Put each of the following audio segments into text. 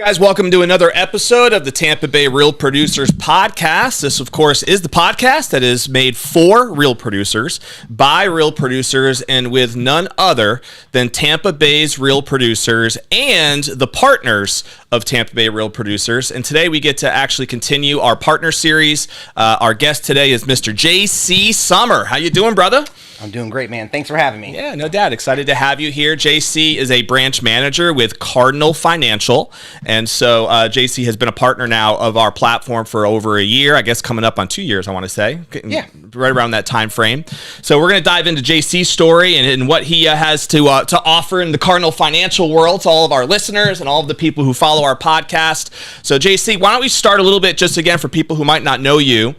Guys, welcome to another episode of the Tampa Bay Real Producers Podcast. This, of course, is the podcast that is made for real producers, by real producers, and with none other than Tampa Bay's real producers and the partners of Tampa Bay Real Producers. And today we get to actually continue our partner series. Our guest today is Mr. JC Sommer. How you doing, brother? I'm doing great, man. Thanks for having me. Yeah, no doubt. Excited to have you here. JC is a branch manager with Cardinal Financial. And so JC has been a partner now of our platform for over a year, I guess coming up on 2 years, I want to say. Yeah. Right around that time frame. So we're going to dive into JC's story and what he has to offer in the Cardinal Financial world to all of our listeners and all of the people who follow our podcast. So JC, why don't we start a little bit just again for people who might not know you.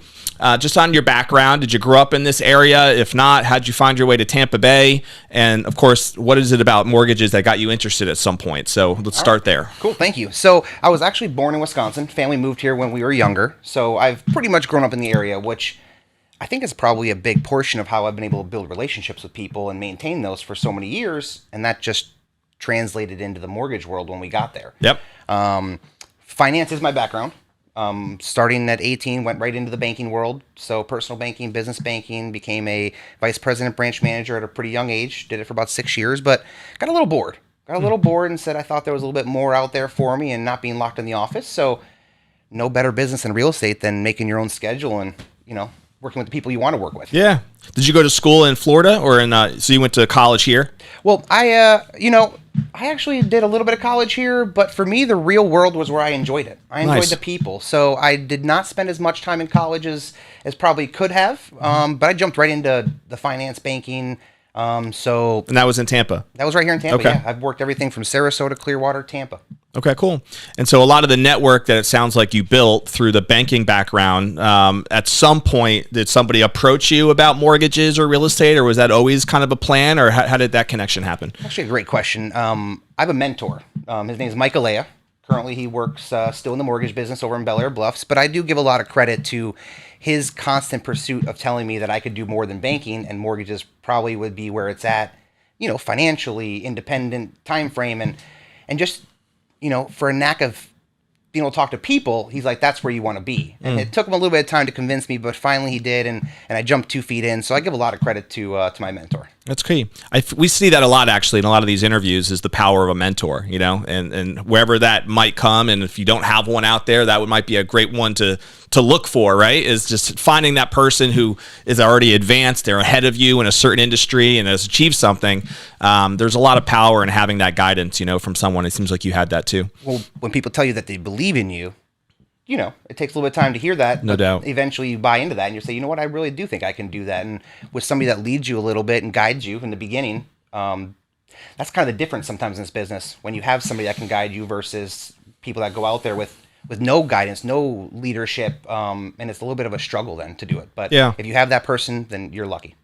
Just on your background, did you grow up in this area? If not, how'd you find your way to Tampa Bay? And of course, what is it about mortgages that got you interested at some point? So let's start there. Cool, thank you. So I was actually born in Wisconsin. Family moved here when we were younger. So I've pretty much grown up in the area, which I think is probably a big portion of how I've been able to build relationships with people and maintain those for so many years. And that just translated into the mortgage world when we got there. Yep. Finance is my background. Starting at 18, went right into the banking world. So personal banking, business banking, became a vice president branch manager at a pretty young age. Did it for about 6 years, but got a little bored. And said I thought there was a little bit more out there for me and not being locked in the office. So no better business in real estate than making your own schedule and, working with the people you want to work with. Yeah. Did you go to school in Florida or so you went to college here? Well, I actually did a little bit of college here, but for me, the real world was where I enjoyed it. I enjoyed Nice. the people. So I did not spend as much time in college as probably could have, but I jumped right into the finance banking. And that was in Tampa? That was right here in Tampa, Okay. yeah. I've worked everything from Sarasota, Clearwater, Tampa. Okay, cool. And so a lot of the network that it sounds like you built through the banking background, at some point, did somebody approach you about mortgages or real estate, or was that always kind of a plan, or how did that connection happen? Actually, a great question. I have a mentor. His name is Mike Alea. Currently, he works still in the mortgage business over in Bel Air Bluffs, but I do give a lot of credit to his constant pursuit of telling me that I could do more than banking, and mortgages probably would be where it's at, financially, independent time frame, and just, for a knack of being able to talk to people, he's like, that's where you want to be. And it took him a little bit of time to convince me, but finally he did, and I jumped 2 feet in. So I give a lot of credit to my mentor. That's key. We see that a lot, actually, in a lot of these interviews, is the power of a mentor, and wherever that might come. And if you don't have one out there, that might be a great one to look for, right? Is just finding that person who is already advanced, they're ahead of you in a certain industry and has achieved something. There's a lot of power in having that guidance, from someone. It seems like you had that too. Well, when people tell you that they believe in you, it takes a little bit of time to hear that. No doubt. Eventually you buy into that and you say, you know what, I really do think I can do that. And with somebody that leads you a little bit and guides you in the beginning, that's kind of the difference sometimes in this business. When you have somebody that can guide you versus people that go out there with no guidance, no leadership, and it's a little bit of a struggle then to do it. But yeah. If you have that person, then you're lucky.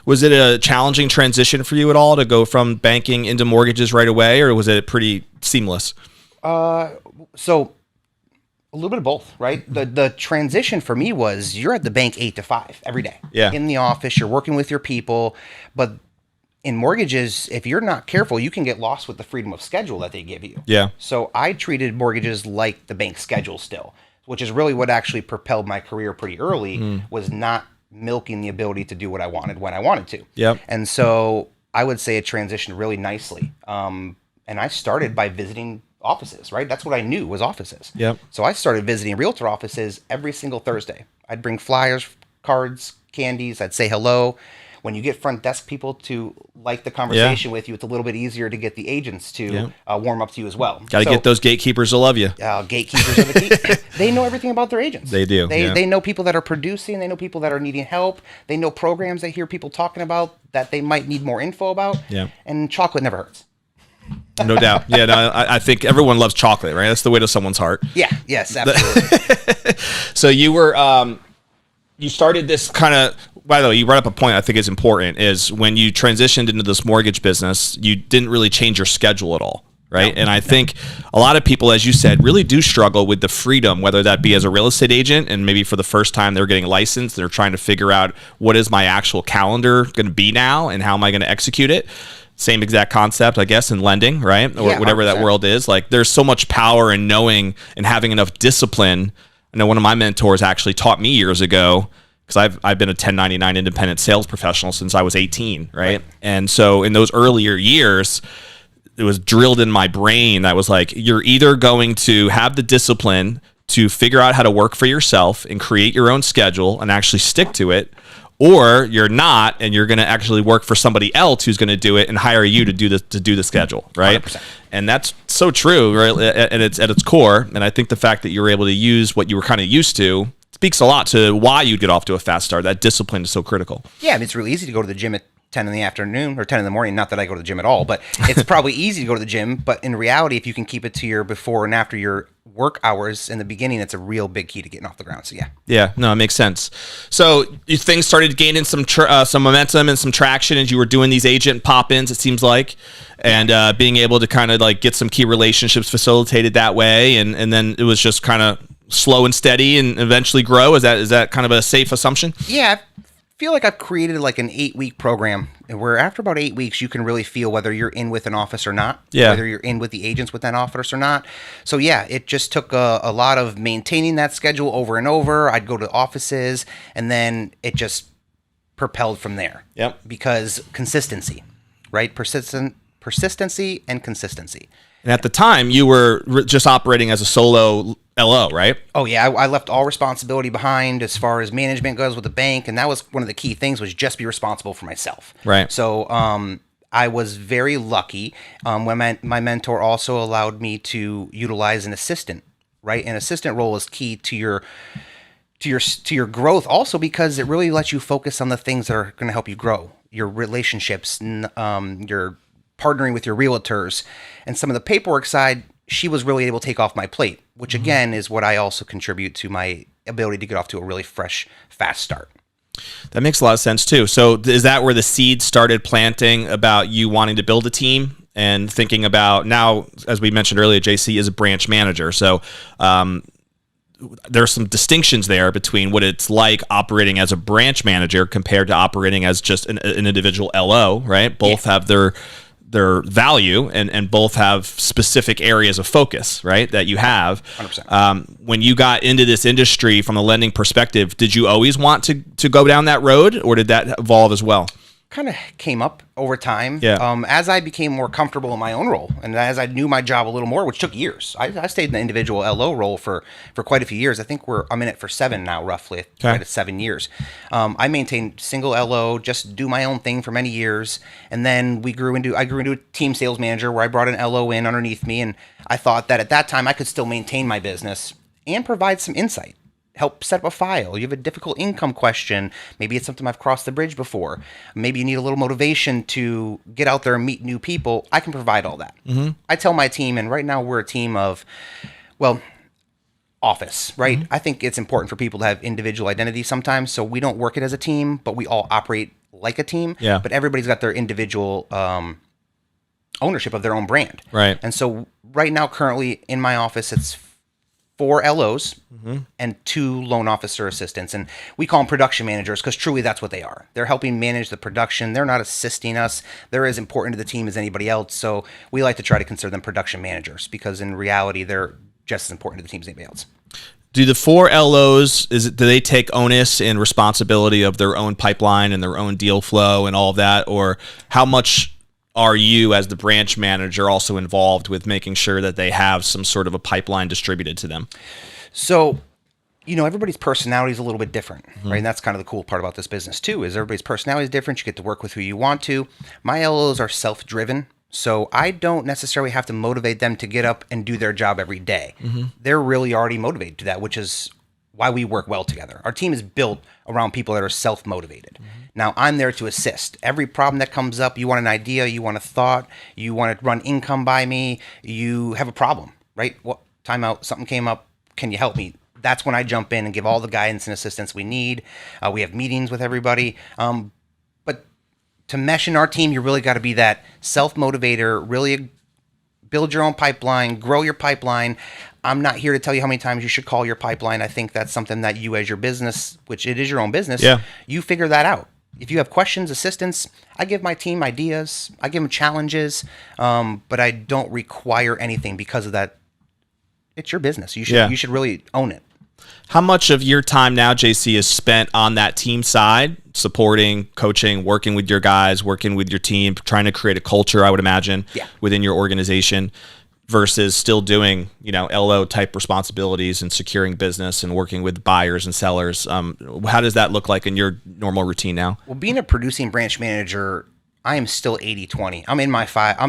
Was it a challenging transition for you at all to go from banking into mortgages right away, or was it pretty seamless? So a little bit of both, right? The transition for me was you're at the bank 8 to 5 every day. Yeah. In the office, you're working with your people, but in mortgages, if you're not careful, you can get lost with the freedom of schedule that they give you. Yeah. So I treated mortgages like the bank schedule still, which is really what actually propelled my career pretty early, was not milking the ability to do what I wanted when I wanted to. Yep. And so I would say it transitioned really nicely. And I started by visiting offices, right? That's what I knew was offices. Yep. So I started visiting realtor offices every single Thursday. I'd bring flyers, cards, candies. I'd say hello. When you get front desk people to like the conversation with you, it's a little bit easier to get the agents to warm up to you as well. Got to get those gatekeepers to love you. Gatekeepers of the key. They know everything about their agents. They do. They know people that are producing. They know people that are needing help. They know programs they hear people talking about that they might need more info about. Yeah. And chocolate never hurts. No doubt. Yeah, no, I think everyone loves chocolate, right? That's the way to someone's heart. Yeah. Yes, absolutely. So you were, you started this kind of, by the way, you brought up a point I think is important, is when you transitioned into this mortgage business, you didn't really change your schedule at all, right? No. And I think a lot of people, as you said, really do struggle with the freedom, whether that be as a real estate agent and maybe for the first time they're getting licensed, they're trying to figure out what is my actual calendar going to be now and how am I going to execute it. Same exact concept, I guess, in lending, right? Or Yeah, whatever that 100%. world is. Like, there's so much power in knowing and having enough discipline. I know one of my mentors actually taught me years ago, because I've been a 1099 independent sales professional since I was 18, right? And so in those earlier years, it was drilled in my brain that was like, you're either going to have the discipline to figure out how to work for yourself and create your own schedule and actually stick to it, or you're not, and you're going to actually work for somebody else who's going to do it and hire you to do the schedule, right? 100%. And that's so true, right? At its core. And I think the fact that you were able to use what you were kind of used to speaks a lot to why you'd get off to a fast start. That discipline is so critical. Yeah, I mean, it's really easy to go to the gym at 10 in the afternoon or 10 in the morning. Not that I go to the gym at all, but it's probably easy to go to the gym. But in reality, if you can keep it to your before and after your work hours in the beginning, it's a real big key to getting off the ground. So yeah. Yeah, no, it makes sense. So things started gaining some momentum and some traction as you were doing these agent pop-ins, it seems like, and being able to kind of like get some key relationships facilitated that way. And then it was just kind of slow and steady and eventually grow. Is that kind of a safe assumption? Yeah, I feel like I've created like an 8-week program where after about 8 weeks, you can really feel whether you're in with an office or not, whether you're in with the agents with that office or not. So yeah, it just took a lot of maintaining that schedule over and over. I'd go to offices and then it just propelled from there. Yep. Because consistency, right? Persistency and consistency. And at the time, you were just operating as a solo LO, right? Oh yeah, I left all responsibility behind as far as management goes with the bank, and that was one of the key things, was just be responsible for myself. Right. So I was very lucky when my mentor also allowed me to utilize an assistant. Right, an assistant role is key to your growth, also because it really lets you focus on the things that are going to help you grow, your relationships, your partnering with your realtors, and some of the paperwork side. She was really able to take off my plate, which again is what I also contribute to my ability to get off to a really fresh, fast start. That makes a lot of sense too. So is that where the seed started planting about you wanting to build a team and thinking about now, as we mentioned earlier, JC is a branch manager. So there's some distinctions there between what it's like operating as a branch manager compared to operating as just an individual LO, right? Both have their value and both have specific areas of focus, right, that you have. 100%. When you got into this industry from a lending perspective, did you always want to go down that road, or did that evolve as well? Kind of came up over time. Yeah. As I became more comfortable in my own role, and as I knew my job a little more, which took years. I stayed in the individual LO role for quite a few years. I think I'm in it for 7 now, roughly. Right at 7 years. I maintained single LO, just do my own thing for many years, and then I grew into a team sales manager where I brought an LO in underneath me, and I thought that at that time I could still maintain my business and provide some insight. Help set up a file. You have a difficult income question. Maybe it's something I've crossed the bridge before. Maybe you need a little motivation to get out there and meet new people. I can provide all that. Mm-hmm. I tell my team, and right now we're a team of, office, right? Mm-hmm. I think it's important for people to have individual identity sometimes, so we don't work it as a team, but we all operate like a team. Yeah. But everybody's got their individual ownership of their own brand. Right. And so right now, currently in my office, it's 4 LOs and 2 loan officer assistants. And we call them production managers because truly that's what they are. They're helping manage the production. They're not assisting us. They're as important to the team as anybody else. So we like to try to consider them production managers because in reality, they're just as important to the team as anybody else. Do the 4 LOs, do they take onus and responsibility of their own pipeline and their own deal flow and all of that? Or how much are you as the branch manager also involved with making sure that they have some sort of a pipeline distributed to them? So, everybody's personality is a little bit different, right? And that's kind of the cool part about this business too, is everybody's personality is different. You get to work with who you want to. My LOs are self-driven, so I don't necessarily have to motivate them to get up and do their job every day. Mm-hmm. They're really already motivated to that, which is why we work well together. Our team is built around people that are self-motivated. Mm-hmm. Now, I'm there to assist. Every problem that comes up, you want an idea, you want a thought, you want to run income by me, you have a problem, right? What time out, something came up, can you help me? That's when I jump in and give all the guidance and assistance we need. We have meetings with everybody. But to mesh in our team, you really got to be that self-motivator, really build your own pipeline, grow your pipeline. I'm not here to tell you how many times you should call your pipeline. I think that's something that you as your business, which it is your own business, you figure that out. if you have questions, assistance, I give my team ideas, I give them challenges, but I don't require anything because of that. It's your business. You should really own it. How much of your time now, JC, is spent on that team side, supporting, coaching, working with your guys, working with your team, trying to create a culture, I would imagine, within your organization, versus still doing, LO type responsibilities and securing business and working with buyers and sellers? How does that look like in your normal routine now? Well, being a producing branch manager, I am still 80-20. I'm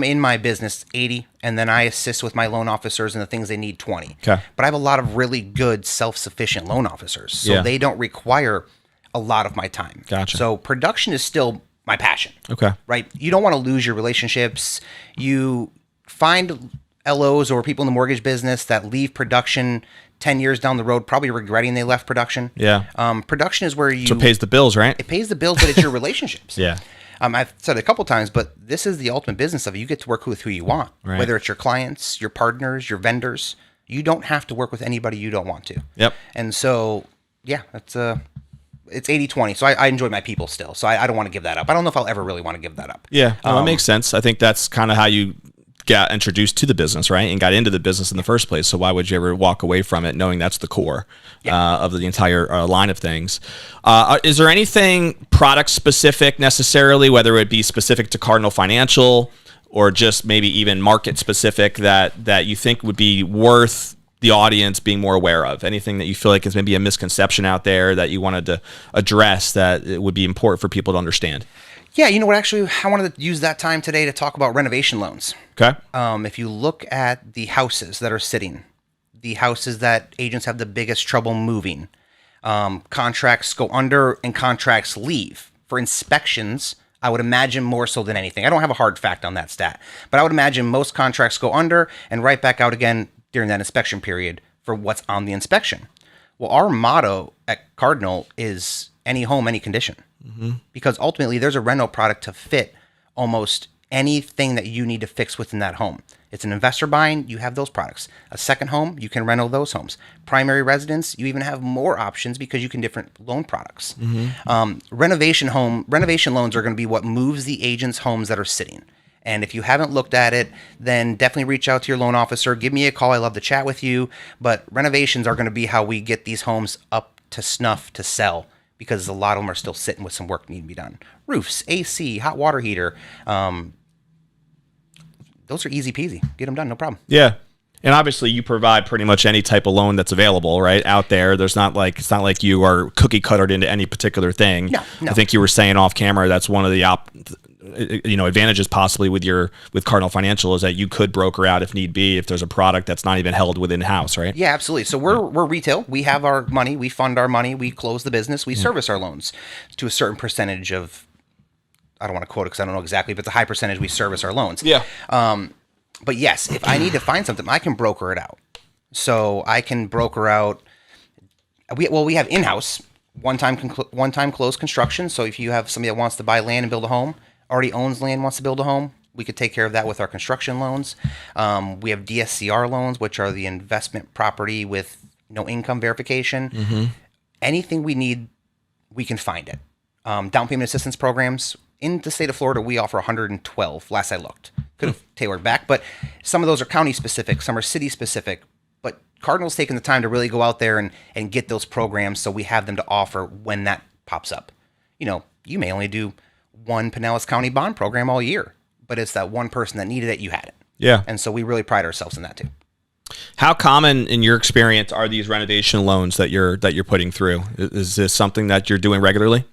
in my business 80, and then I assist with my loan officers and the things they need 20. Okay. But I have a lot of really good self-sufficient loan officers, so they don't require a lot of my time. Gotcha. So production is still my passion. Okay. Right? You don't want to lose your relationships. You find LOs or people in the mortgage business that leave production 10 years down the road, probably regretting they left production. Yeah. Production is where So it pays the bills, right? It pays the bills, but it's your relationships. Yeah. I've said it a couple times, but this is the ultimate business of it. You get to work with who you want, whether it's your clients, your partners, your vendors. You don't have to work with anybody you don't want to. Yep. And so, it's 80-20. So I enjoy my people still. So I don't want to give that up. I don't know if I'll ever really want to give that up. Yeah, it makes sense. I think that's kind of how you got introduced to the business, right? And got into the business in the first place. So why would you ever walk away from it knowing that's the core of the entire line of things? Is there anything product specific necessarily, whether it be specific to Cardinal Financial or just maybe even market specific that you think would be worth the audience being more aware of? Anything that you feel like is maybe a misconception out there that you wanted to address that it would be important for people to understand? Yeah, you know what? Actually, I wanted to use that time today to talk about renovation loans. Okay. If you look at the houses that are sitting, the houses that agents have the biggest trouble moving, contracts go under and contracts leave for inspections. I would imagine more so than anything. I don't have a hard fact on that stat, but I would imagine most contracts go under and right back out again during that inspection period for what's on the inspection. Well, our motto at Cardinal is any home, any condition. Mm-hmm. Because ultimately there's a rental product to fit almost anything that you need to fix within that home. It's an investor buying, you have those products. A second home, you can rental those homes. Primary residence, you even have more options because you can different loan products. Mm-hmm. Renovation loans are going to be what moves the agent's homes that are sitting. And if you haven't looked at it, then definitely reach out to your loan officer. Give me a call. I love to chat with you. But renovations are going to be how we get these homes up to snuff to sell, because a lot of them are still sitting with some work needing to be done. Roofs, AC, hot water heater. Those are easy peasy. Get them done, no problem. Yeah. And obviously you provide pretty much any type of loan that's available, right, out there. It's not like you are cookie cuttered into any particular thing. No. I think you were saying off camera that's one of the advantages possibly with Cardinal Financial is that you could broker out if need be if there's a product that's not even held within house, right? Yeah, absolutely. So we're retail. We have our money. We fund our money. We close the business. We service our loans to a certain percentage of. I don't want to quote it because I don't know exactly, but it's a high percentage we service our loans. Yeah. But yes, if I need to find something, I can broker it out. So I can broker out. We have in-house one-time closed construction. So if you have somebody that wants to buy land and build a home, already owns land, wants to build a home, we could take care of that with our construction loans. We have DSCR loans, which are the investment property with no income verification. Mm-hmm. Anything we need, we can find it. Down payment assistance programs. In the state of Florida, we offer 112, last I looked. Could have tailored back, but some of those are county specific, some are city specific. But Cardinal's taken the time to really go out there and get those programs so we have them to offer when that pops up. You may only do one Pinellas County bond program all year, but it's that one person that needed it, you had it. Yeah. And so we really pride ourselves in that too. How common in your experience are these renovation loans that you're putting through? Is this something that you're doing regularly?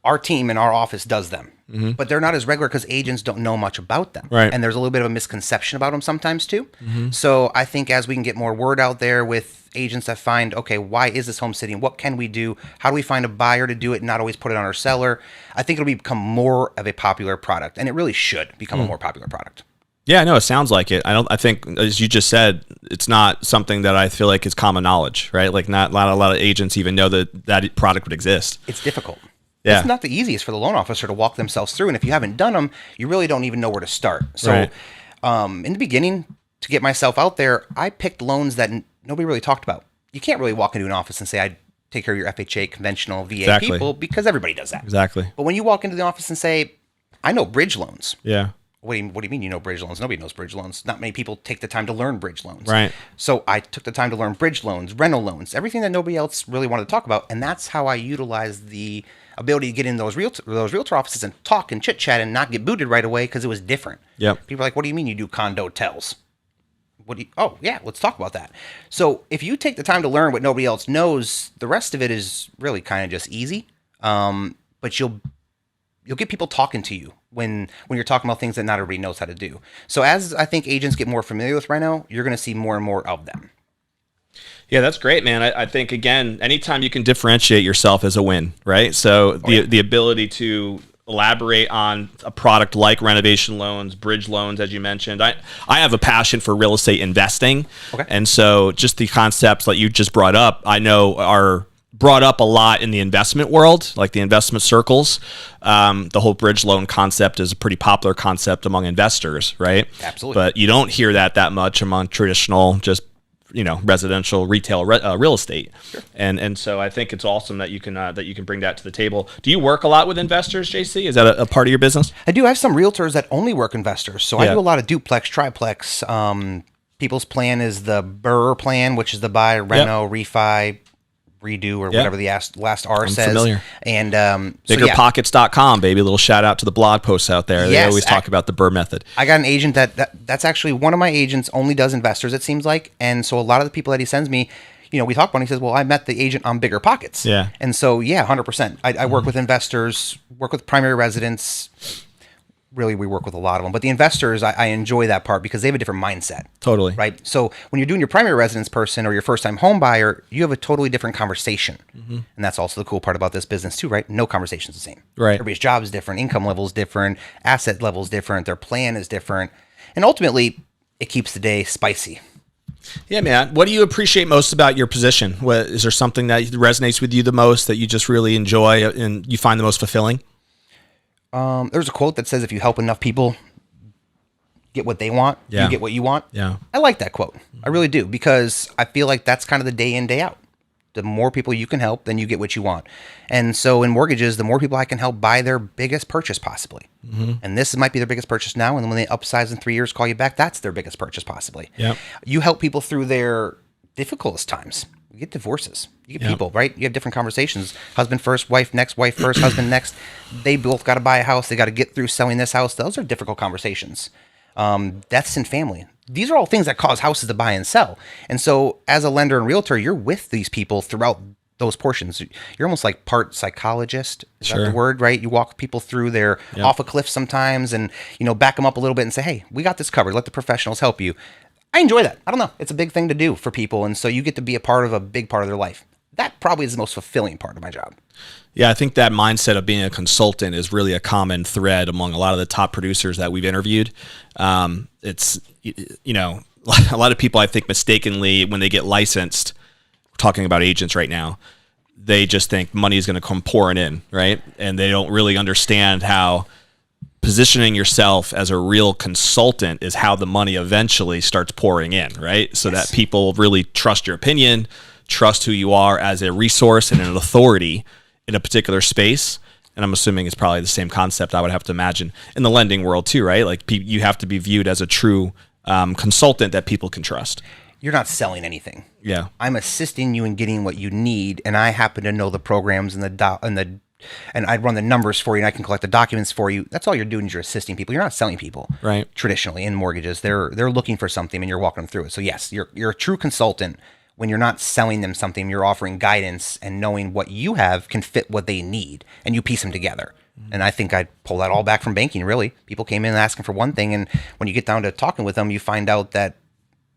Our team in our office does them, but they're not as regular because agents don't know much about them. Right. And there's a little bit of a misconception about them sometimes too. Mm-hmm. So I think as we can get more word out there with agents that find, okay, why is this home sitting? What can we do? How do we find a buyer to do it and not always put it on our seller? I think it'll become more of a popular product, and it really should become a more popular product. Yeah, no, it sounds like it. I think, as you just said, it's not something that I feel like is common knowledge, right? Like not a lot of agents even know that product would exist. It's difficult. Yeah. It's not the easiest for the loan officer to walk themselves through. And if you haven't done them, you really don't even know where to start. So right. In the beginning, to get myself out there, I picked loans that nobody really talked about. You can't really walk into an office and say, take care of your FHA conventional VA Exactly. people because everybody does that. Exactly. But when you walk into the office and say, I know bridge loans. Yeah. What do you mean you know bridge loans? Nobody knows bridge loans. Not many people take the time to learn bridge loans. Right. So I took the time to learn bridge loans, rental loans, everything that nobody else really wanted to talk about. And that's how I utilize the ability to get in those realtor offices and talk and chit chat and not get booted right away because it was different. Yep. People are like, what do you mean you do condo hotels? Oh yeah, let's talk about that. So if you take the time to learn what nobody else knows, the rest of it is really kind of just easy. But you'll get people talking to you when you're talking about things that not everybody knows how to do. So as I think agents get more familiar with Reno, you're going to see more and more of them. Yeah, that's great, man. I think, again, anytime you can differentiate yourself is a win, right? So the ability to elaborate on a product like renovation loans, bridge loans, as you mentioned. I have a passion for real estate investing. Okay. And so just the concepts that you just brought up, I know are brought up a lot in the investment world, like the investment circles. The whole bridge loan concept is a pretty popular concept among investors, right? Absolutely. But you don't hear that much among traditional, just residential retail real estate. Sure. And so I think it's awesome that you can bring that to the table. Do you work a lot with investors, JC? Is that a part of your business? I do. I have some realtors that only work investors. So I do a lot of duplex, triplex. People's plan is the BRRRR plan, which is the buy, reno, refi, redo, or whatever the last R says. Familiar. And biggerpockets.com, baby. A little shout out to the blog posts out there. They always talk about the BRRRR method. I got an agent that's actually one of my agents only does investors, it seems like. And so a lot of the people that he sends me, we talk about it, he says, well, I met the agent on Bigger Pockets. Yeah. And so, 100%. I work with investors, work with primary residents. Really, we work with a lot of them. But the investors, I enjoy that part because they have a different mindset. Totally. Right? So when you're doing your primary residence person or your first-time home buyer, you have a totally different conversation. Mm-hmm. And that's also the cool part about this business too, right? No conversation's the same. Right. Everybody's job is different, income level is different, asset level is different, their plan is different. And ultimately, it keeps the day spicy. Yeah, man. What do you appreciate most about your position? Is there something that resonates with you the most that you just really enjoy and you find the most fulfilling? There's a quote that says, if you help enough people get what they want, you get what you want. Yeah. I like that quote. I really do, because I feel like that's kind of the day in, day out. The more people you can help, then you get what you want. And so in mortgages, the more people I can help buy their biggest purchase possibly. Mm-hmm. And this might be their biggest purchase now. And then when they upsize in 3 years, call you back, that's their biggest purchase possibly. Yep. You help people through their difficultest times. You get divorces. You get people, right? You have different conversations. Husband first, wife next, wife first, husband next. They both got to buy a house. They got to get through selling this house. Those are difficult conversations. Deaths in family. These are all things that cause houses to buy and sell. And so as a lender and realtor, you're with these people throughout those portions. You're almost like part psychologist. Is that the word, right? You walk people through their off a cliff sometimes and, back them up a little bit and say, hey, we got this covered. Let the professionals help you. I enjoy that. I don't know. It's a big thing to do for people. And so you get to be a part of a big part of their life. That probably is the most fulfilling part of my job. Yeah, I think that mindset of being a consultant is really a common thread among a lot of the top producers that we've interviewed. It's, a lot of people, I think, mistakenly, when they get licensed, we're talking about agents right now, they just think money is going to come pouring in, right? And they don't really understand how positioning yourself as a real consultant is how the money eventually starts pouring in, right? So that people really trust your opinion, trust who you are as a resource and an authority in a particular space. And I'm assuming it's probably the same concept, I would have to imagine, in the lending world too, right? Like you have to be viewed as a true consultant that people can trust. You're not selling anything. Yeah. I'm assisting you in getting what you need, and I happen to know the programs and I'd run the numbers for you, and I can collect the documents for you. That's all you're doing is you're assisting people. You're not selling people. Right. Traditionally in mortgages, they're looking for something, and you're walking them through it. So yes, you're a true consultant when you're not selling them something. You're offering guidance and knowing what you have can fit what they need, and you piece them together. Mm-hmm. And I think I'd pull that all back from banking. Really, people came in asking for one thing, and when you get down to talking with them, you find out that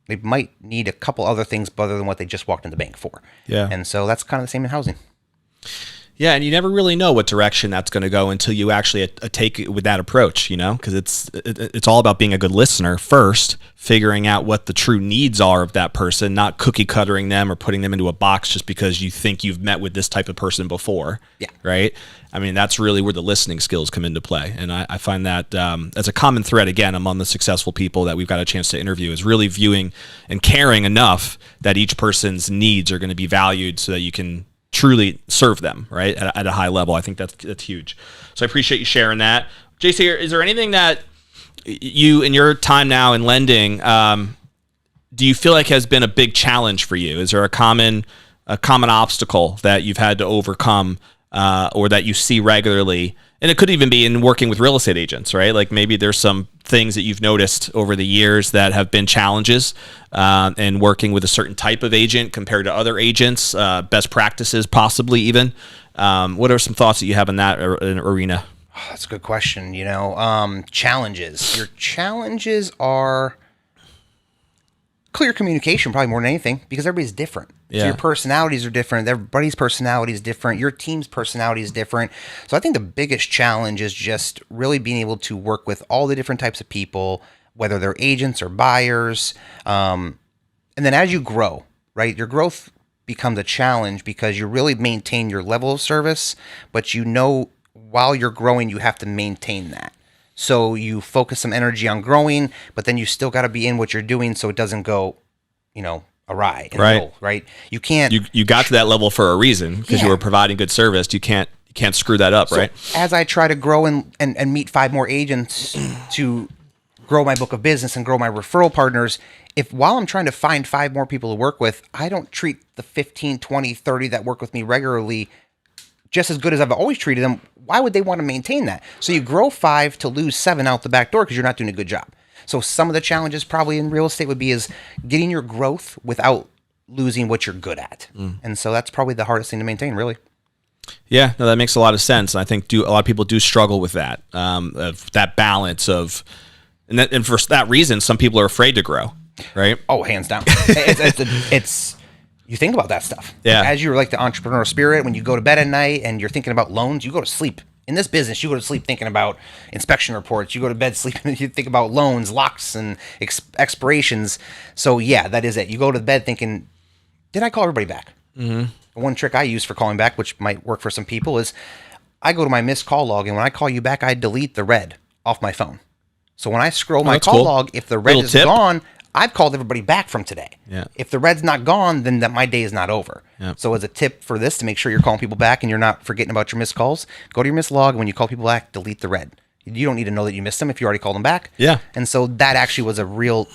they might need a couple other things other than what they just walked in the bank for. Yeah. And so that's kind of the same in housing. Yeah, and you never really know what direction that's going to go until you actually take it with that approach, because it's all about being a good listener first, figuring out what the true needs are of that person, not cookie cuttering them or putting them into a box just because you think you've met with this type of person before. Yeah. Right? I mean, that's really where the listening skills come into play. And I find that as a common thread, again, among the successful people that we've got a chance to interview, is really viewing and caring enough that each person's needs are going to be valued so that you can truly serve them, right, at a high level. I think that's huge. So I appreciate you sharing that. JC, is there anything that you, in your time now in lending, do you feel like has been a big challenge for you? Is there a common obstacle that you've had to overcome, or that you see regularly? And it could even be in working with real estate agents, right? Like maybe there's some things that you've noticed over the years that have been challenges, in working with a certain type of agent compared to other agents, best practices possibly even. What are some thoughts that you have in that arena? Oh, that's a good question. Challenges. Your challenges are clear communication, probably more than anything, because everybody's different. Yeah. So your personalities are different. Everybody's personality is different. Your team's personality is different. So I think the biggest challenge is just really being able to work with all the different types of people, whether they're agents or buyers. And then as you grow, right, your growth becomes a challenge because you really maintain your level of service, but while you're growing, you have to maintain that. So you focus some energy on growing, but then you still got to be in what you're doing so it doesn't go, awry. Right. You can't. You got to that level for a reason because you were providing good service. You can't screw that up, right? As I try to grow and meet 5 more agents to grow my book of business and grow my referral partners, if while I'm trying to find 5 more people to work with, I don't treat the 15, 20, 30 that work with me regularly just as good as I've always treated them, why would they want to maintain that? So you grow 5 to lose 7 out the back door because you're not doing a good job. So some of the challenges probably in real estate would be is getting your growth without losing what you're good at. And so that's probably the hardest thing to maintain, really. Yeah, no, that makes a lot of sense. And I think a lot of people do struggle with that, of that balance of, and for that reason, some people are afraid to grow, right? Oh, hands down. It's you think about that stuff. Yeah. As you're like the entrepreneurial spirit, when you go to bed at night and you're thinking about loans, you go to sleep. In this business, you go to sleep thinking about inspection reports. You go to bed sleeping, you think about loans, locks, and expirations. So yeah, that is it. You go to bed thinking, did I call everybody back? Mm-hmm. One trick I use for calling back, which might work for some people, is I go to my missed call log, and when I call you back, I delete the red off my phone. So when I scroll my call log, if the red is gone, I've called everybody back from today. Yeah. If the red's not gone, then my day is not over. Yeah. So as a tip for this, to make sure you're calling people back and you're not forgetting about your missed calls, go to your missed log, and when you call people back, delete the red. You don't need to know that you missed them if you already called them back. Yeah. And so that actually was a real...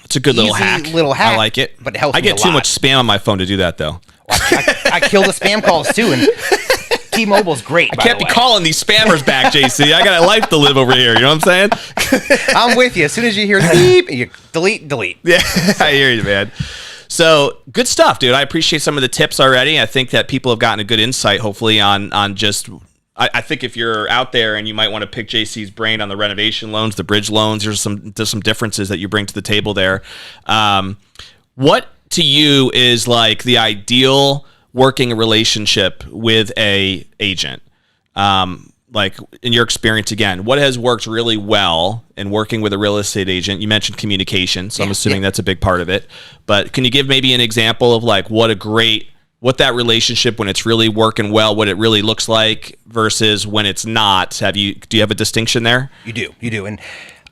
It's a good little hack. I like it. But it helps I get too much spam on my phone to do that, though. I kill the spam calls, too, and... T-Mobile's great. I can't be calling these spammers back, JC. I got a life to live over here. You know what I'm saying? I'm with you. As soon as you hear beep, you delete. Yeah, I hear you, man. So good stuff, dude. I appreciate some of the tips already. I think that people have gotten a good insight, hopefully, on just. I think if you're out there and you might want to pick JC's brain on the renovation loans, the bridge loans, there's some differences that you bring to the table there. What to you is like the ideal working a relationship with a agent? Like in your experience, again, what has worked really well in working with a real estate agent? You mentioned communication, so I'm assuming that's a big part of it. But can you give maybe an example of like what that relationship, when it's really working well, what it really looks like versus when it's not? Do you have a distinction there? You do. And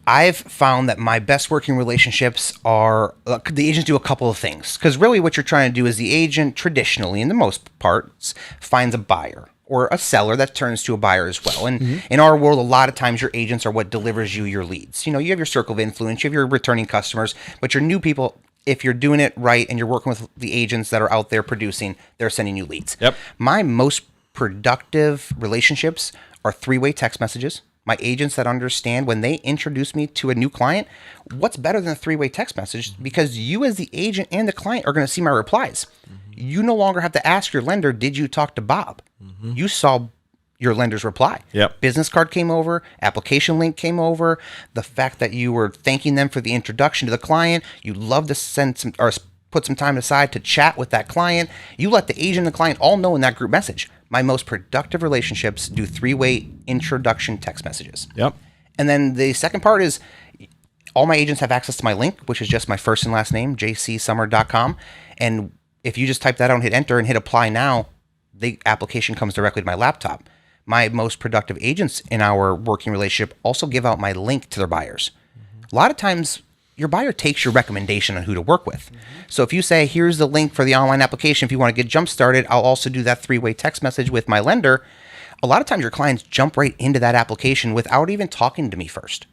I've found that my best working relationships are, the agents do a couple of things. Because really what you're trying to do is the agent traditionally, in the most parts, finds a buyer or a seller that turns to a buyer as well. And in our world, a lot of times your agents are what delivers you your leads. You have your circle of influence, you have your returning customers, but your new people, if you're doing it right and you're working with the agents that are out there producing, they're sending you leads. Yep. My most productive relationships are 3-way text messages. My agents that understand when they introduce me to a new client, what's better than a 3-way text message? Because you as the agent and the client are going to see my replies. You no longer have to ask your lender, did you talk to Bob? You saw your lender's reply. Yep. Business card came over, application link came over, the fact that you were thanking them for the introduction to the client, you love to send some or put some time aside to chat with that client. You let the agent and the client all know in that group message. My most productive relationships do 3-way introduction text messages. Yep. And then the second part is all my agents have access to my link, which is just my first and last name, jcsommer.com. And if you just type that out and hit enter and hit apply now, the application comes directly to my laptop. My most productive agents in our working relationship also give out my link to their buyers. A lot of times your buyer takes your recommendation on who to work with. So if you say, here's the link for the online application, if you want to get jump started, I'll also do that 3-way text message with my lender. A lot of times your clients jump right into that application without even talking to me first.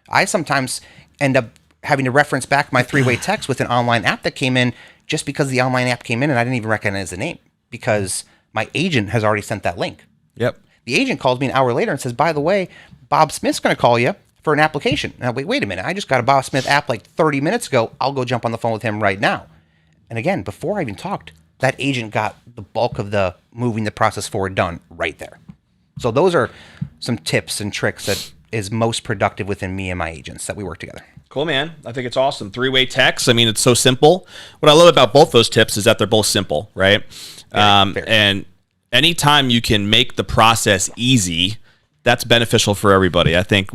I sometimes end up having to reference back my 3-way text with an online app that came in just because the online app came in and I didn't even recognize the name because my agent has already sent that link. Yep. The agent calls me an hour later and says, by the way, Bob Smith's going to call you for an application. Now, wait a minute. I just got a Bob Smith app like 30 minutes ago. I'll go jump on the phone with him right now. And again, before I even talked, that agent got the bulk of the moving the process forward done right there. So those are some tips and tricks that is most productive within me and my agents that we work together. Cool, man. I think it's awesome. 3-way text. I mean, it's so simple. What I love about both those tips is that they're both simple, right? Very. And anytime you can make the process easy, that's beneficial for everybody. I think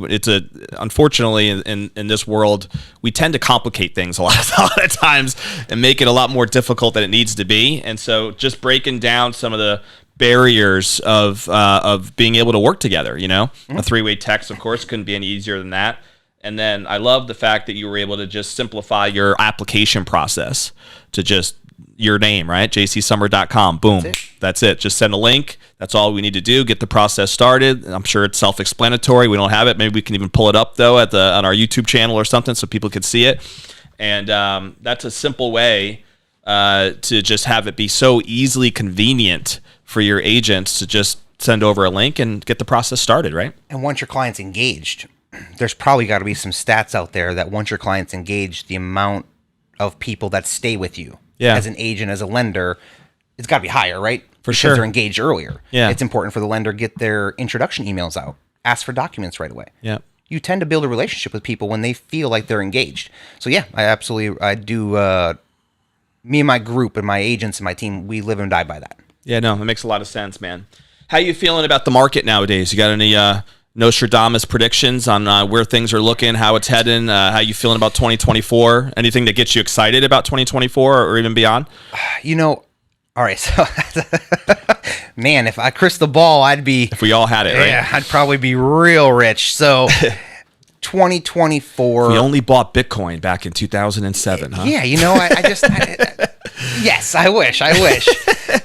unfortunately in this world, we tend to complicate things a lot of times and make it a lot more difficult than it needs to be. And so just breaking down some of the barriers of being able to work together, a 3-way text, of course, couldn't be any easier than that. And then I love the fact that you were able to just simplify your application process to just your name, right? jcsummer.com. Boom. That's it. Just send a link. That's all we need to do. Get the process started. I'm sure it's self-explanatory. We don't have it. Maybe we can even pull it up though on our YouTube channel or something so people can see it. And that's a simple way to just have it be so easily convenient for your agents to just send over a link and get the process started, right? And once your client's engaged, there's probably got to be some stats out there that once your client's engaged, the amount of people that stay with you as an agent, as a lender, it's got to be higher, right? For because sure. They're engaged earlier. Yeah. It's important for the lender to get their introduction emails out, ask for documents right away. Yeah. You tend to build a relationship with people when they feel like they're engaged. So yeah, I do. Me and my group and my agents and my team, we live and die by that. Yeah, no, it makes a lot of sense, man. How you feeling about the market nowadays? You got any Nostradamus predictions on where things are looking, how it's heading? How you feeling about 2024? Anything that gets you excited about 2024 or even beyond? All right, so man, if I crystal ball, I'd be. If we all had it, right? Yeah, I'd probably be real rich. So 2024. We only bought Bitcoin back in 2007, huh? Yeah, yes, I wish.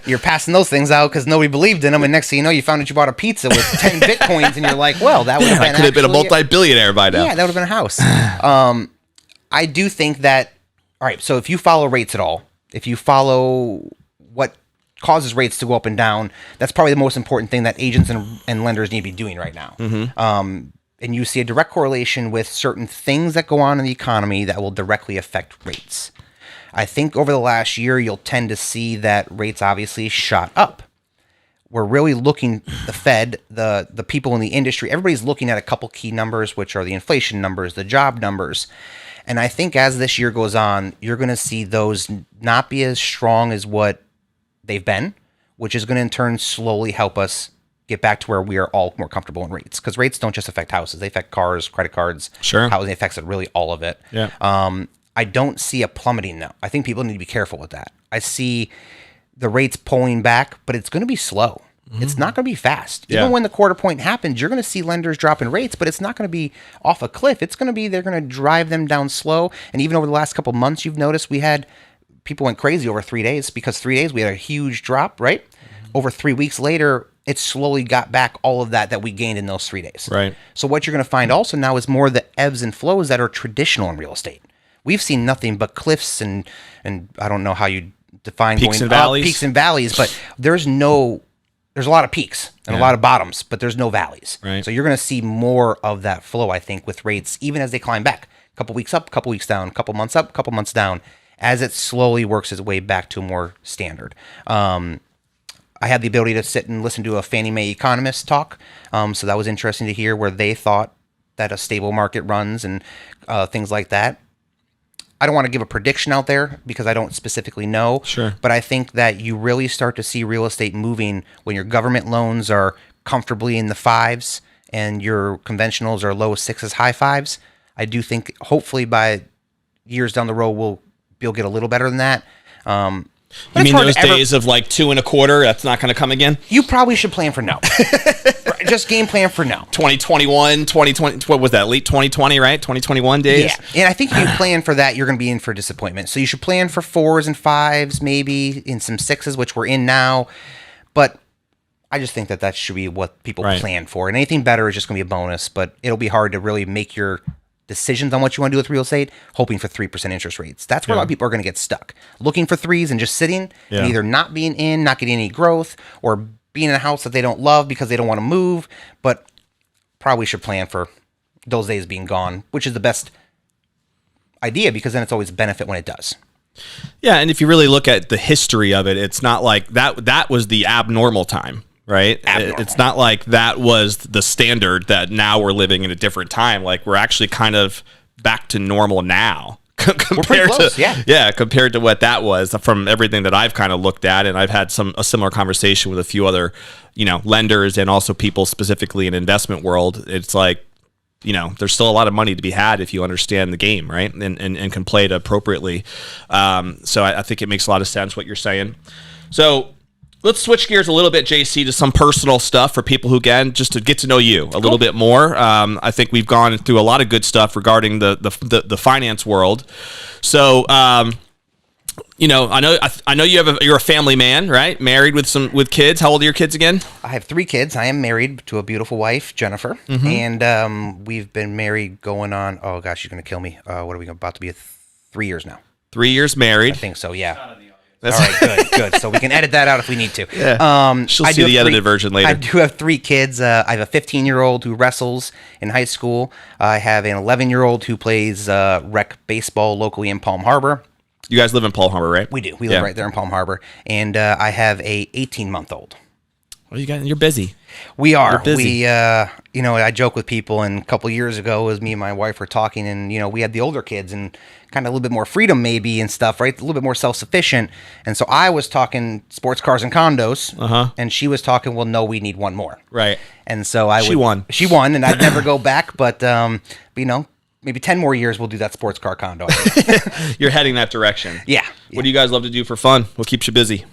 You're passing those things out because nobody believed in them, and next thing you know, you found out you bought a pizza with 10 Bitcoins, and you're like, well, that would have been I could have been a multi-billionaire by now. Yeah, that would have been a house. I do think that, all right, so if you follow rates at all, if you follow what causes rates to go up and down, that's probably the most important thing that agents and lenders need to be doing right now. Mm-hmm. And you see a direct correlation with certain things that go on in the economy that will directly affect rates. I think over the last year, you'll tend to see that rates obviously shot up. We're really looking, the Fed, the people in the industry, everybody's looking at a couple key numbers, which are the inflation numbers, the job numbers. And I think as this year goes on, you're going to see those not be as strong as what they've been, which is going to in turn slowly help us get back to where we are all more comfortable in rates. Because rates don't just affect houses. They affect cars, credit cards. Sure. Housing affects it, really all of it. Yeah. I don't see a plummeting now. I think people need to be careful with that. I see the rates pulling back, but it's going to be slow. Mm-hmm. It's not going to be fast. Yeah. Even when the quarter point happens, you're going to see lenders dropping rates, but it's not going to be off a cliff. It's going to be, they're going to drive them down slow. And even over the last couple of months, you've noticed people went crazy over 3 days because 3 days we had a huge drop, right? Mm-hmm. Over 3 weeks later, it slowly got back all of that we gained in those 3 days. Right. So what you're going to find also now is more the ebbs and flows that are traditional in real estate. We've seen nothing but cliffs and I don't know how you define peaks going and valleys. Peaks and valleys, but there's a lot of peaks and a lot of bottoms, but there's no valleys. Right. So you're going to see more of that flow, I think, with rates, even as they climb back. A couple weeks up, a couple weeks down, a couple months up, a couple months down, as it slowly works its way back to more standard. I had the ability to sit and listen to a Fannie Mae economist talk, so that was interesting to hear where they thought that a stable market runs and things like that. I don't want to give a prediction out there because I don't specifically know. Sure. But I think that you really start to see real estate moving when your government loans are comfortably in the 5s and your conventionals are low 6s, high 5s. I do think hopefully by years down the road you'll get a little better than that. You mean those days of like 2 1/4? That's not going to come again. You probably should plan for no. Just game plan for now. 2021, 2020, what was that? Late 2020, right? 2021 days? Yeah. And I think if you plan for that, you're going to be in for disappointment. So you should plan for 4s and 5s, maybe in some 6s, which we're in now. But I just think that should be what people plan for. And anything better is just going to be a bonus. But it'll be hard to really make your decisions on what you want to do with real estate, hoping for 3% interest rates. That's where a lot of people are going to get stuck. Looking for 3s and just sitting and either not being in, not getting any growth, or being in a house that they don't love because they don't want to move. But probably should plan for those days being gone, which is the best idea because then it's always a benefit when it does. Yeah, and if you really look at the history of it, it's not like that was the abnormal time. Right? It's not like that was the standard that now we're living in a different time. Like we're actually kind of back to normal now compared to compared to what that was from everything that I've kind of looked at. And I've had a similar conversation with a few other, lenders and also people specifically in investment world. It's like, there's still a lot of money to be had if you understand the game, right? And can play it appropriately. So I think it makes a lot of sense what you're saying. So let's switch gears a little bit, JC, to some personal stuff for people who, again, just to get to know you a little bit more. I think we've gone through a lot of good stuff regarding the finance world. So, I know you're a family man, right? Married with kids. How old are your kids again? I have 3 kids. I am married to a beautiful wife, Jennifer, and we've been married going on. Oh gosh, you're gonna kill me. What are we about to be? 3 years now. 3 years married. I think so. Yeah. All right, good. So we can edit that out if we need to. Yeah. She'll see the edited version later. I do have 3 kids. I have a 15-year-old who wrestles in high school. I have an 11-year-old who plays rec baseball locally in Palm Harbor. You guys live in Palm Harbor, right? We do. We live right there in Palm Harbor. And I have a 18-month-old. Well, you're busy. We are. You're busy. I joke with people, and a couple years ago, as me and my wife were talking, and, we had the older kids and kind of a little bit more freedom maybe and stuff, right? A little bit more self-sufficient. And so I was talking sports cars and condos, and she was talking, well, no, we need one more. Right. And so She won, and I'd never go back, but maybe 10 more years we'll do that sports car condo. You're heading that direction. Yeah. What do you guys love to do for fun? What keeps you busy?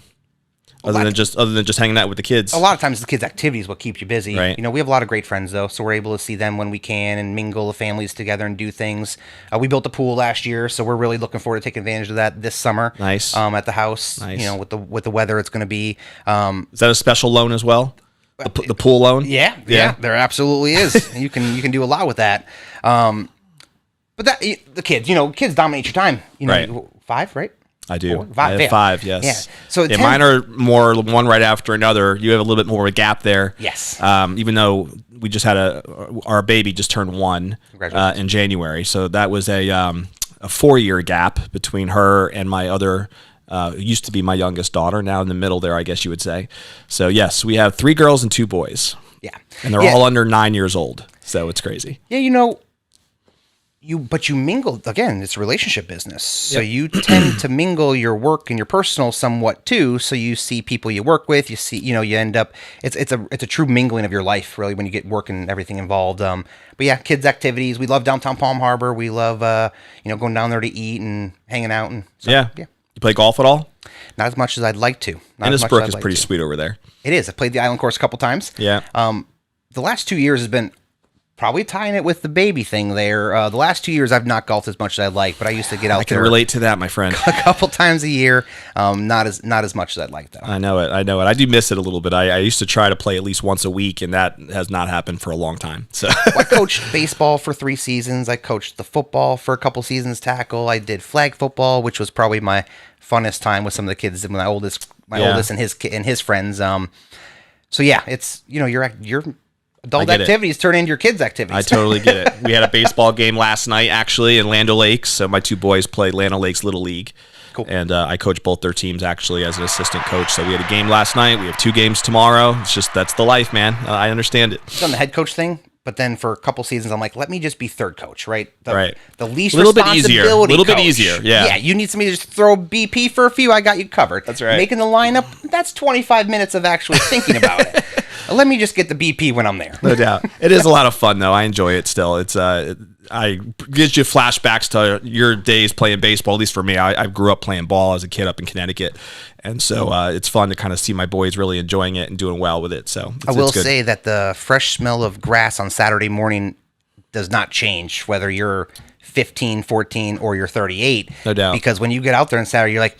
Other than just hanging out with the kids. A lot of times the kids' activity is what keeps you busy. Right. We have a lot of great friends though, so we're able to see them when we can and mingle the families together and do things. We built a pool last year, so we're really looking forward to taking advantage of that this summer. Nice. At the house. Nice. With the weather it's going to be. Is that a special loan as well? The pool loan? Yeah, there absolutely is. You can do a lot with that. But the kids, kids dominate your time. Right. 5, right? I do. 4, 5, I have 5, yes. Yeah. So mine are more one right after another. You have a little bit more of a gap there. Yes. Even though we just had our baby just turned 1 in January, so that was a 4-year gap between her and my other. Used to be my youngest daughter. Now in the middle there, I guess you would say. So yes, we have 3 girls and 2 boys. Yeah. And they're all under 9 years old. So it's crazy. Yeah, but you mingle, again, it's a relationship business. So you tend to mingle your work and your personal somewhat too. So you see people you work with, you see, you end up, it's a true mingling of your life really when you get work and everything involved. But yeah, kids activities. We love downtown Palm Harbor. We love, going down there to eat and hanging out. And so, yeah. You play golf at all? Not as much as I'd like to. Innisbrook is pretty sweet over there. It is. I played the island course a couple times. Yeah. The last 2 years has been probably tying it with the baby thing there. The last 2 years I've not golfed as much as I'd like, but I used to get out there. I can relate to that, my friend. A couple times a year. Not as much as I'd like though. I know it. I do miss it a little bit. I used to try to play at least once a week, and that has not happened for a long time. So I coached baseball for 3 seasons. I coached the football for a couple seasons, tackle. I did flag football, which was probably my funnest time with some of the kids. My oldest and his friends. So yeah, it's your adult activities turn into your kids' activities. I totally get it. We had a baseball game last night, actually, in Land O'Lakes. So my 2 boys played Land O'Lakes Little League. Cool. And I coach both their teams, actually, as an assistant coach. So we had a game last night. We have 2 games tomorrow. It's just, that's the life, man. I understand it. I've done the head coach thing, but then for a couple seasons, I'm like, let me just be third coach, right? Right. The least little bit responsibility easier. A little bit coach. easier, yeah. Yeah, you need somebody to just throw BP for a few, I got you covered. That's right. Making the lineup, that's 25 minutes of actually thinking about it. Let me just get the BP when I'm there. No doubt. It is a lot of fun, though. I enjoy it still. It's I I gives you flashbacks to your days playing baseball. At least for me, I grew up playing ball as a kid up in Connecticut, and so it's fun to kind of see my boys really enjoying it and doing well with it. So I will say that the fresh smell of grass on Saturday morning does not change whether you're 15, 14, or you're 38. No doubt. Because when you get out there on Saturday, you're like,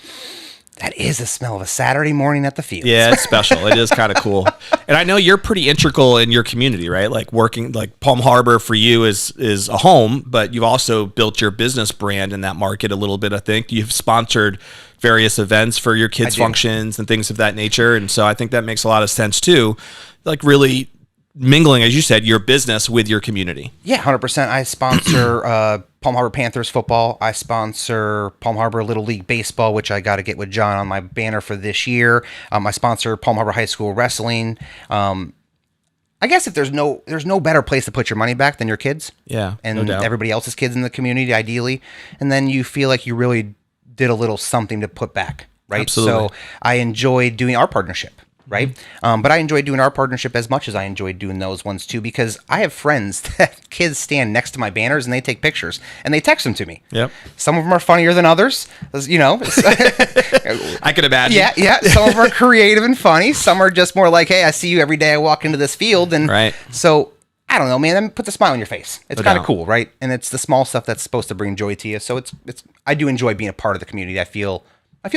that is the smell of a Saturday morning at the field. Yeah, it's special. It is kind of cool. And I know you're pretty integral in your community, right? Like working, like Palm Harbor for you is a home, but you've also built your business brand in that market a little bit, I think. You've sponsored various events for your kids' functions and things of that nature. And so I think that makes a lot of sense too. Like really mingling, as you said, your business with your community. Yeah, 100%. I sponsor Palm Harbor Panthers football. I sponsor Palm Harbor Little League baseball, which I got to get with John on my banner for this year. I sponsor Palm Harbor High School wrestling. I guess if there's no better place to put your money back than your kids. Yeah, and no doubt. Everybody else's kids in the community, ideally, and then you feel like you really did a little something to put back, right? Absolutely. So I enjoy doing our partnership. Right. But I enjoy doing our partnership as much as I enjoy doing those ones too, because I have friends that kids stand next to my banners and they take pictures and they text them to me. Yep. Some of them are funnier than others, you know. I could imagine. Yeah. Some of them are creative and funny. Some are just more like, hey, I see you every day I walk into this field. And right. So I don't know, man, that puts a smile on your face. It's No kind of doubt. cool, right? And it's the small stuff that's supposed to bring joy to you. So it's I do enjoy being a part of the community. I feel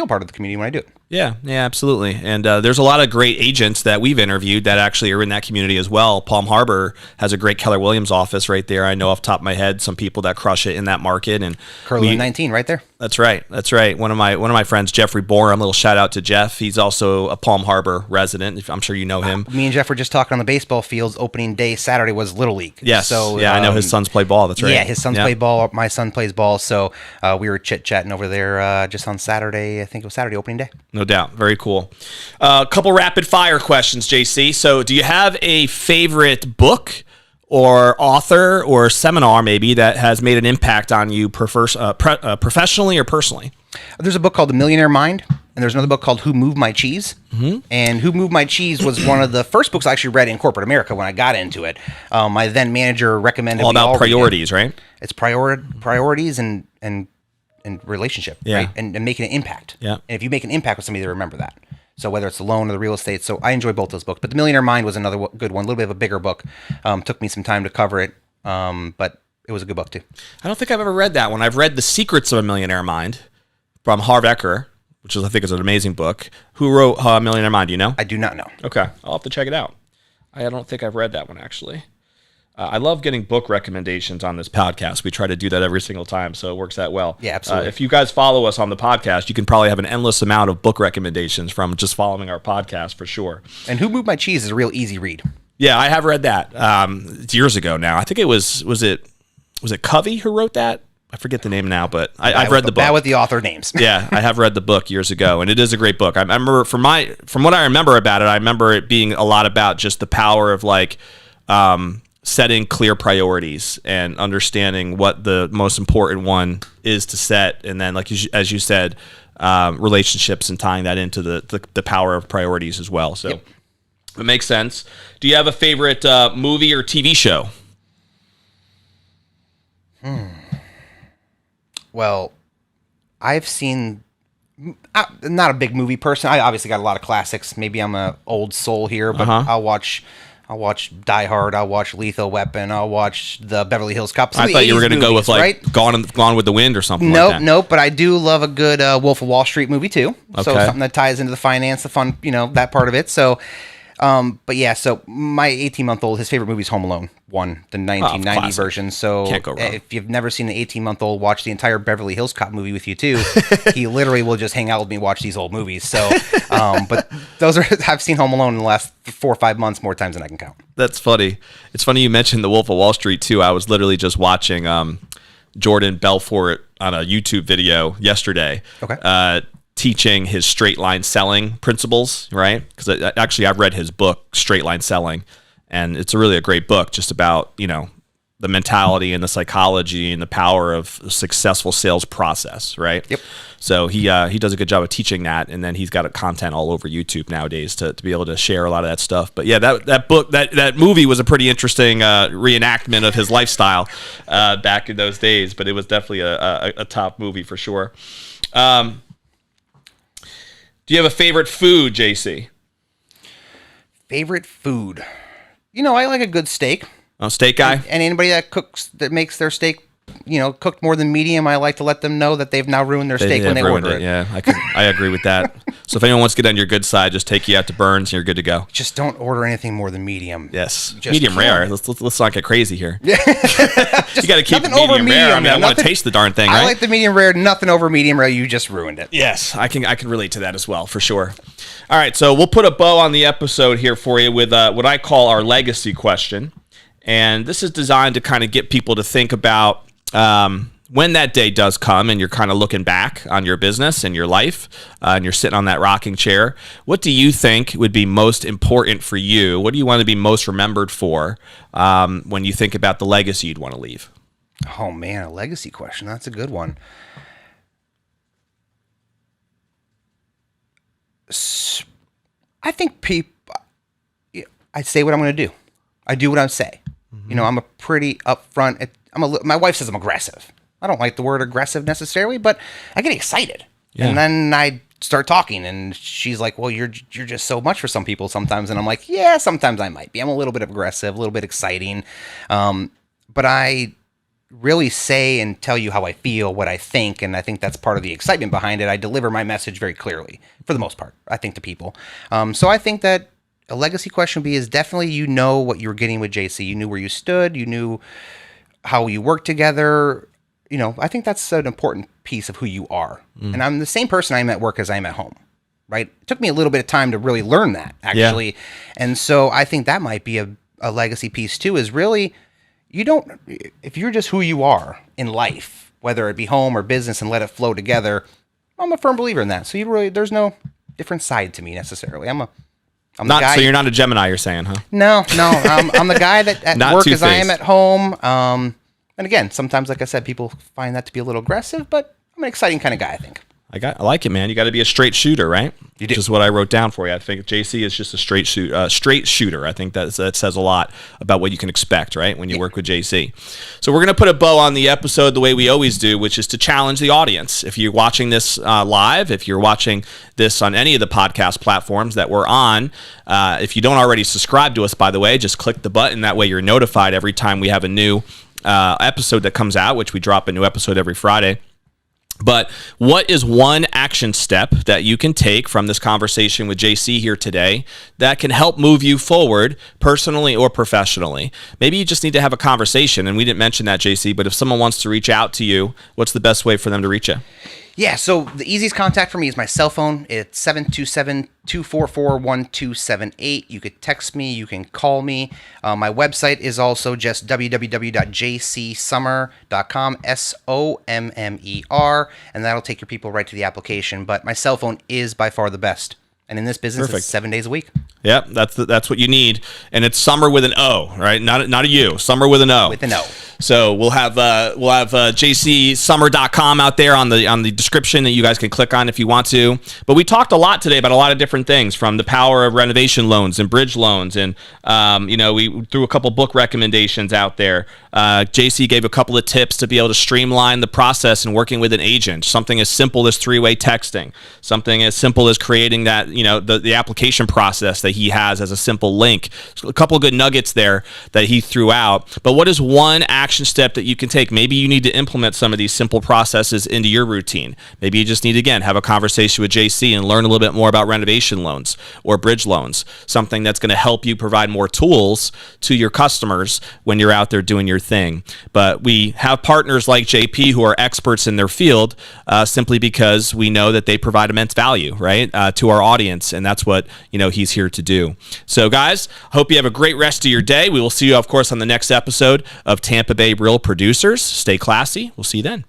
part of the community when I do it. Yeah, absolutely. And there's a lot of great agents that we've interviewed that actually are in that community as well. Palm Harbor has a great Keller Williams office right there. I know off the top of my head some people that crush it in that market. And Curly 19 right there. That's right. One of my friends, Jeffrey Borum, little shout out to Jeff. He's also a Palm Harbor resident. I'm sure you know him. Me and Jeff were just talking on the baseball fields. Opening day Saturday was Little League. Yes. So I know his sons play ball. That's right. Yeah, his sons play ball. My son plays ball. So we were chit-chatting over there just on Saturday. I think it was Saturday opening day. No doubt. Very cool. A couple rapid fire questions, JC. So do you have a favorite book or author or seminar maybe that has made an impact on you professionally or personally? There's a book called The Millionaire Mind, and there's another book called Who Moved My Cheese. Mm-hmm. And Who Moved My Cheese was one of the first books I actually read in corporate America when I got into it. My then manager recommended all about priorities, right? It's priorities and relationship, right? And making an impact. Yeah. And if you make an impact with somebody, they remember that. So whether it's the loan or the real estate. So I enjoy both those books. But The Millionaire Mind was another good one, a little bit of a bigger book. Took me some time to cover it, but it was a good book too. I don't think I've ever read that one. I've read The Secrets of a Millionaire Mind from Harv Eker, which I think is an amazing book. Who wrote Millionaire Mind? Do you know? I do not know. Okay. I'll have to check it out. I don't think I've read that one, actually. I love getting book recommendations on this podcast. We try to do that every single time, so it works out well. Yeah, absolutely. If you guys follow us on the podcast, you can probably have an endless amount of book recommendations from just following our podcast for sure. And Who Moved My Cheese is a real easy read. Yeah, I have read that. It's years ago now. I think it was it Covey who wrote that? I forget the name now, but I've read the book. Bad with the author names. Yeah, I have read the book years ago, and it is a great book. I remember from what I remember about it, I remember it being a lot about just the power of like setting clear priorities and understanding what the most important one is to set, and then like as you said, relationships and tying that into the power of priorities as well. So it makes sense. Do you have a favorite movie or TV show? Well, I've seen. I'm not a big movie person. I obviously got a lot of classics. Maybe I'm an old soul here, but I'll watch Die Hard. I'll watch Lethal Weapon. I'll watch the Beverly Hills Cop. I thought you were going to go with like right? Gone with the Wind or something like that. Nope. But I do love a good Wolf of Wall Street movie too. So Okay. something that ties into the finance, the fun, that part of it. So, but yeah. So my 18-month-old, his favorite movie is Home Alone 1, the 1990 classic. version. So Can't go wrong. if you've never seen an 18-month-old watch the entire Beverly Hills Cop movie with you too, he literally will just hang out with me and watch these old movies. So, but those are I've seen Home Alone in the last 4 or 5 months more times than I can count. That's funny. It's funny you mentioned The Wolf of Wall Street too. I was literally just watching Jordan Belfort on a YouTube video yesterday. Okay. Teaching his straight line selling principles, right? Because actually I've read his book, Straight Line Selling, and it's really a great book just about, the mentality and the psychology and the power of a successful sales process, right? Yep. So he does a good job of teaching that, and then he's got content all over YouTube nowadays to be able to share a lot of that stuff. But yeah, that book, that movie was a pretty interesting reenactment of his lifestyle back in those days. But it was definitely a top movie for sure. Do you have a favorite food, JC? Favorite food? I like a good steak. Oh, steak guy? And anybody that makes their steak, cooked more than medium, I like to let them know that they've now ruined their steak when they order it. Yeah, I agree with that. So if anyone wants to get on your good side, just take you out to Burns and you're good to go. Just don't order anything more than medium. Yes, medium rare. Let's not get crazy here. Yeah. You got to keep it medium rare. I mean, I want to taste the darn thing, right? I like the medium rare. Nothing over medium rare. You just ruined it. Yes, I can relate to that as well, for sure. All right, so we'll put a bow on the episode here for you with what I call our legacy question. And this is designed to kind of get people to think about when that day does come and you're kind of looking back on your business and your life and you're sitting on that rocking chair. What do you think would be most important for you? What do you want to be most remembered for when you think about the legacy you'd want to leave? Oh, man, a legacy question. That's a good one. I think I say what I'm going to do. I do what I say. Mm-hmm. I'm a pretty upfront. My wife says I'm aggressive. I don't like the word aggressive necessarily, but I get excited. Yeah. And then I start talking, and she's like, well, you're just so much for some people sometimes. And I'm like, yeah, sometimes I might be. I'm a little bit aggressive, a little bit exciting. But I really say and tell you how I feel, what I think, and I think that's part of the excitement behind it. I deliver my message very clearly, for the most part, I think, to people. So I think that a legacy question would be is definitely what you were getting with JC. You knew where you stood. You knew how you worked together. I think that's an important piece of who you are. And I'm the same person I am at work as I am at home, right? It took me a little bit of time to really learn that, actually. Yeah. And so I think that might be a legacy piece, too, is really if you're just who you are in life, whether it be home or business, and let it flow together, I'm a firm believer in that. So there's no different side to me necessarily. I'm the guy. So you're not a Gemini, you're saying, huh? No. I'm the guy that at work as I am at home. And again, sometimes, like I said, people find that to be a little aggressive, but I'm an exciting kind of guy, I think. I like it, man. You got to be a straight shooter, right? You do. Which is what I wrote down for you. I think JC is just a straight shooter. I think that says a lot about what you can expect, right, when you work with JC. So we're going to put a bow on the episode the way we always do, which is to challenge the audience. If you're watching this live, if you're watching this on any of the podcast platforms that we're on, if you don't already subscribe to us, by the way, just click the button. That way you're notified every time we have a new episode that comes out, which we drop a new episode every Friday. But what is one action step that you can take from this conversation with JC here today that can help move you forward personally or professionally? Maybe you just need to have a conversation, and we didn't mention that, JC, but if someone wants to reach out to you, what's the best way for them to reach you? Yeah, so the easiest contact for me is my cell phone. It's 727-244-1278. You could text me. You can call me. My website is also just www.jcsommer.com, SOMMER, and that'll take your people right to the application. But my cell phone is by far the best. And in this business, It's 7 days a week. Yep, that's what you need. And it's Sommer with an O, right? Not a U. Sommer with an O. With an O. So we'll have jcsommer.com out there on the description that you guys can click on if you want to. But we talked a lot today about a lot of different things, from the power of renovation loans and bridge loans, and we threw a couple book recommendations out there. JC gave a couple of tips to be able to streamline the process in working with an agent. Something as simple as three-way texting. Something as simple as creating that the application process that he has as a simple link. So a couple of good nuggets there that he threw out. But what is one action step that you can take? Maybe you need to implement some of these simple processes into your routine. Maybe you just need to, again, have a conversation with JC and learn a little bit more about renovation loans or bridge loans, something that's going to help you provide more tools to your customers when you're out there doing your thing. But we have partners like JP who are experts in their field simply because we know that they provide immense value, right, to our audience, and that's what he's here to do. So guys, hope you have a great rest of your day. We will see you, of course, on the next episode of Tampa Bay Real Producers. Stay classy. We'll see you then.